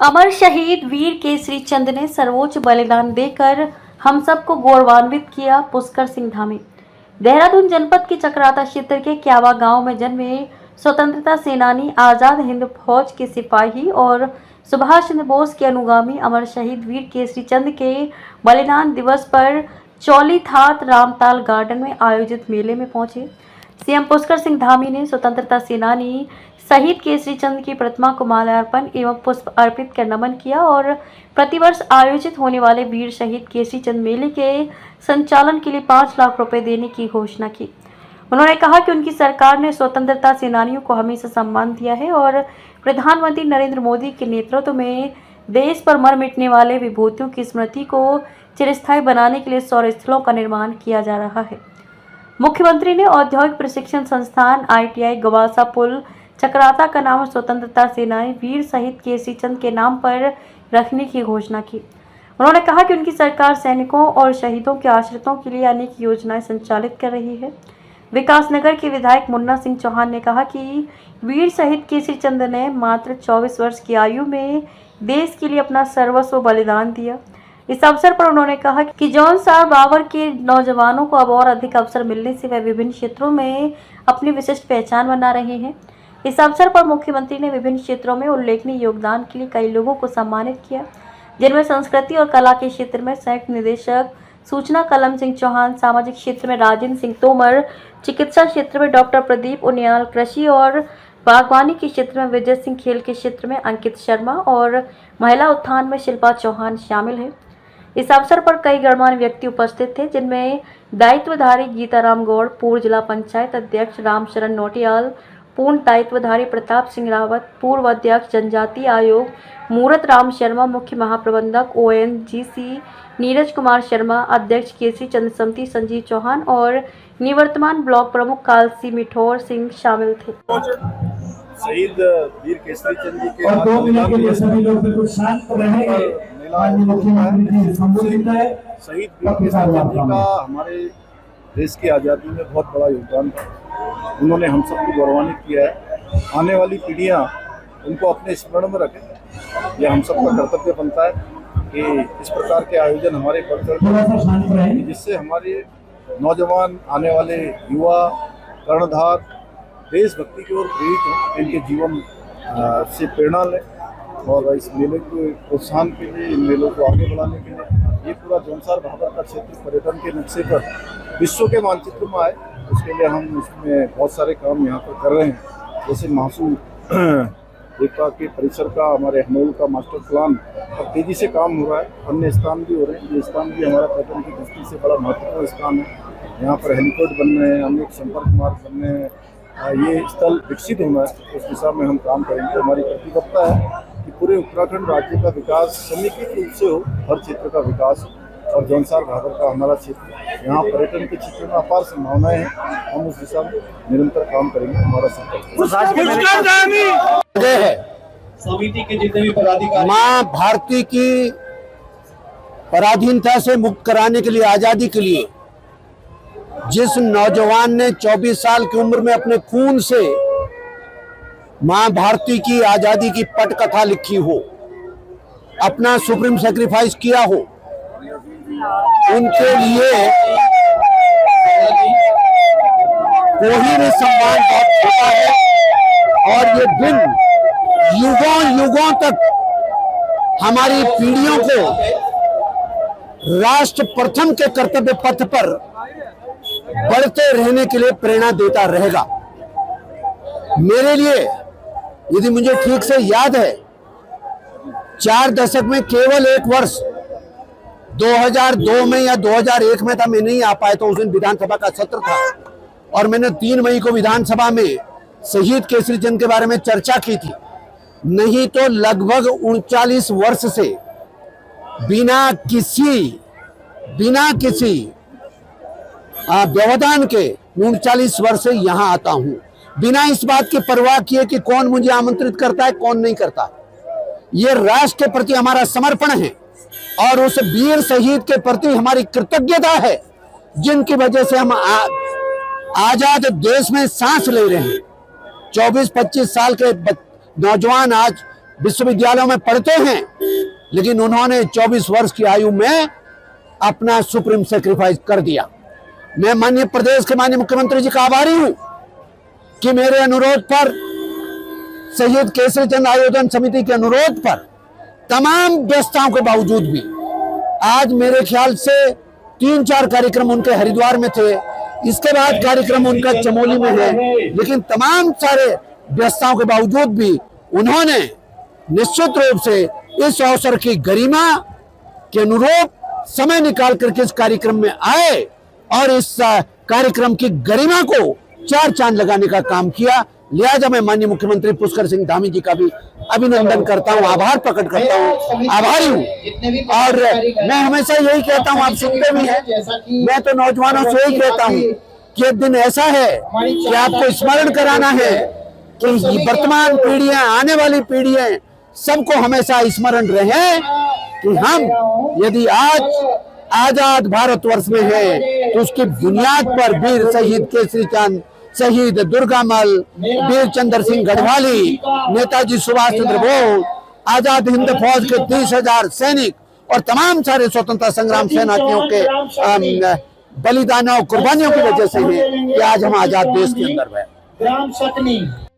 अमर शहीद वीर केसरी चंद ने सर्वोच्च बलिदान देकर हम सबको गौरवान्वित किया। पुष्कर सिंह धामी। देहरादून जनपद के चक्राता क्षेत्र के क्यावा गांव में जन्मे स्वतंत्रता सेनानी, आजाद हिंद फौज के सिपाही और सुभाष चंद्र बोस के अनुगामी अमर शहीद वीर केसरी चंद के बलिदान दिवस पर चौलीथात रामताल गार्डन में आयोजित मेले में पहुंचे। सीएम पुष्कर सिंह धामी ने स्वतंत्रता सेनानी शहीद केसरी चंद की प्रतिमा को माल्यार्पण एवं पुष्प अर्पित कर नमन किया और प्रतिवर्ष आयोजित होने वाले वीर शहीद केसरी चंद मेले के संचालन के लिए 5 लाख रुपए देने की घोषणा की। उन्होंने कहा कि उनकी सरकार ने स्वतंत्रता सेनानियों को हमेशा सम्मान दिया है और प्रधानमंत्री नरेंद्र मोदी के नेतृत्व में देश पर मर मिटने वाले विभूतियों की स्मृति को चिरस्थायी बनाने के लिए 100 स्थलों का निर्माण किया जा रहा है। मुख्यमंत्री ने औद्योगिक प्रशिक्षण संस्थान ITI गवासा पुल चक्राता का नाम स्वतंत्रता सेनानी वीर शहीद केसरी चंद के नाम पर रखने की घोषणा की। उन्होंने कहा कि उनकी सरकार सैनिकों और शहीदों के आश्रितों के लिए अनेक योजनाएं संचालित कर रही है। विकासनगर के विधायक मुन्ना सिंह चौहान ने कहा कि वीर शहीद केसरी चंद ने मात्र 24 वर्ष की आयु में देश के लिए अपना सर्वस्व बलिदान दिया। इस अवसर पर उन्होंने कहा कि जॉन सार बाबर के नौजवानों को अब और अधिक अवसर मिलने से वह विभिन्न क्षेत्रों में अपनी विशिष्ट पहचान बना रहे हैं। इस अवसर पर मुख्यमंत्री ने विभिन्न क्षेत्रों में उल्लेखनीय योगदान के लिए कई लोगों को सम्मानित किया, जिनमें संस्कृति और कला के क्षेत्र में संयुक्त निदेशक सूचना कलम सिंह चौहान, सामाजिक क्षेत्र में राजेंद्र सिंह तोमर, चिकित्सा क्षेत्र में डॉक्टर प्रदीप उनियाल, कृषि और बागवानी के क्षेत्र में विजय सिंह, खेल के क्षेत्र में अंकित शर्मा और महिला उत्थान में शिल्पा चौहान शामिल है। इस अवसर पर कई गणमान्य व्यक्ति उपस्थित थे, जिनमें दायित्वधारी गीताराम गौड़, पूर्व जिला पंचायत अध्यक्ष रामशरण नोटियाल, पूर्ण दायित्वधारी प्रताप सिंह रावत, पूर्व अध्यक्ष जनजातीय आयोग मूरत राम शर्मा, मुख्य महाप्रबंधक ONGC नीरज कुमार शर्मा, अध्यक्ष केसरी चंद समिति संजीव चौहान और निवर्तमान ब्लॉक प्रमुख कालसी मिठौर सिंह शामिल थे। शहीद वीर केसरी चंद जी के 2 मिनट के लिए सभी लोग बिल्कुल शांत रहेंगे। शहीद वीर केसरी चंद जी का हमारे देश की आज़ादी में बहुत बड़ा योगदान था। उन्होंने हम सबको गौरवान्वित किया है। आने वाली पीढ़ियां उनको अपने स्मरण में रखें। यह हम सबका कर्तव्य बनता है कि इस प्रकार के आयोजन हमारे बढ़ जिससे हमारे नौजवान, आने वाले युवा कर्णधार देशभक्ति की ओर प्रेरित हों, इनके जीवन से प्रेरणा लें और इस मेले को प्रोत्साहन के लिए, इन मेलों को आगे बढ़ाने के लिए ये पूरा जौनसार भाबर का क्षेत्र पर्यटन के नक्शे पर विश्व के मानचित्र में आए, उसके लिए हम इसमें बहुत सारे काम यहाँ पर कर रहे हैं। जैसे महासू एकता के परिसर का, हमारे हनोल का मास्टर प्लान और तेज़ी से काम हो रहा है। अन्य स्थान भी हो रहे हैं। ये स्थान भी हमारा पर्यटन की दृष्टि से बड़ा महत्वपूर्ण स्थान है। यहाँ पर हेलीपोर्ट बन रहे हैं, अनेक संपर्क मार्ग बन रहे हैं। ये स्थल विकसित होना है, उस दिशा में हम काम करेंगे। हमारी प्रतिबद्धता है कि पूरे उत्तराखंड राज्य का विकास समेकित रूप से हो, हर क्षेत्र का विकास हो और जौनसार भाबर का हमारा क्षेत्र, यहाँ पर्यटन के क्षेत्र में अपार संभावनाएं हैं। हम उस दिशा में निरंतर काम करेंगे। हमारा संकल्प है समिति के जितने भी पदाधिकारी माँ भारती की पराधीनता से मुक्त कराने के लिए, आजादी के लिए जिस नौजवान ने 24 साल की उम्र में अपने खून से माँ भारती की आजादी की पटकथा लिखी हो, अपना सुप्रीम सेक्रीफाइस किया हो, उनके लिए कोई भी सम्मान बहुत छोटा है। और ये दिन युगों युगों तक हमारी पीढ़ियों को राष्ट्र प्रथम के कर्तव्य पथ पर बढ़ते रहने के लिए प्रेरणा देता रहेगा। मेरे लिए, यदि मुझे ठीक से याद है, 4 दशक में केवल 1 वर्ष 2002 में या 2001 में था, मैं नहीं आ पाया, तो उस दिन विधानसभा का सत्र था और मैंने 3 मई को विधानसभा में शहीद केसरी चंद के बारे में चर्चा की थी। नहीं तो लगभग 39 वर्ष से बिना किसी व्यवधान के 39 वर्ष से यहाँ आता हूँ, बिना इस बात की परवाह किए कि कौन मुझे आमंत्रित करता है, कौन नहीं करता। ये राष्ट्र के प्रति हमारा समर्पण है और उस वीर शहीद के प्रति हमारी कृतज्ञता है, जिनकी वजह से हम आजाद देश में सांस ले रहे हैं। 24-25 साल के नौजवान आज विश्वविद्यालयों में पढ़ते हैं, लेकिन उन्होंने 24 वर्ष की आयु में अपना सुप्रीम सेक्रीफाइस कर दिया। मैं माननीय प्रदेश के माननीय मुख्यमंत्री जी का आभारी हूं कि मेरे अनुरोध पर, शहीद केसरी चंद आयोजन समिति के अनुरोध पर, तमाम व्यस्तताओं के बावजूद भी आज मेरे ख्याल से 3-4 कार्यक्रम उनके हरिद्वार में थे, इसके बाद कार्यक्रम उनका चमोली में है, लेकिन तमाम सारे व्यस्तताओं के बावजूद भी उन्होंने निश्चित रूप से इस अवसर की गरिमा के अनुरूप समय निकाल करके इस कार्यक्रम में आए और इस कार्यक्रम की गरिमा को 4 चांद लगाने का काम किया। लिहाजा मैं माननीय मुख्यमंत्री पुष्कर सिंह धामी जी का भी अभिनंदन करता हूं, आभार प्रकट करता हूं, आभारी हूं। और मैं हमेशा यही कहता हूं, आप सुनते भी हैं, मैं तो नौजवानों से यही कहता हूं कि एक दिन ऐसा है कि आपको स्मरण कराना है कि वर्तमान पीढ़ियां, आने वाली पीढ़ियां सबको हमेशा स्मरण रहे कि हम यदि आज आजाद भारतवर्ष में है तो उसकी बुनियाद पर वीर शहीद केसरी चंद, शहीद दुर्गामल, वीर चंद्र सिंह गढ़वाली, नेताजी सुभाष चंद्र बोस, आजाद हिंद फौज के 30,000 सैनिक और तमाम सारे स्वतंत्रता संग्राम सेनानियों के बलिदानों, कुर्बानियों की वजह से है कि आज हम आजाद देश के अंदर हैं।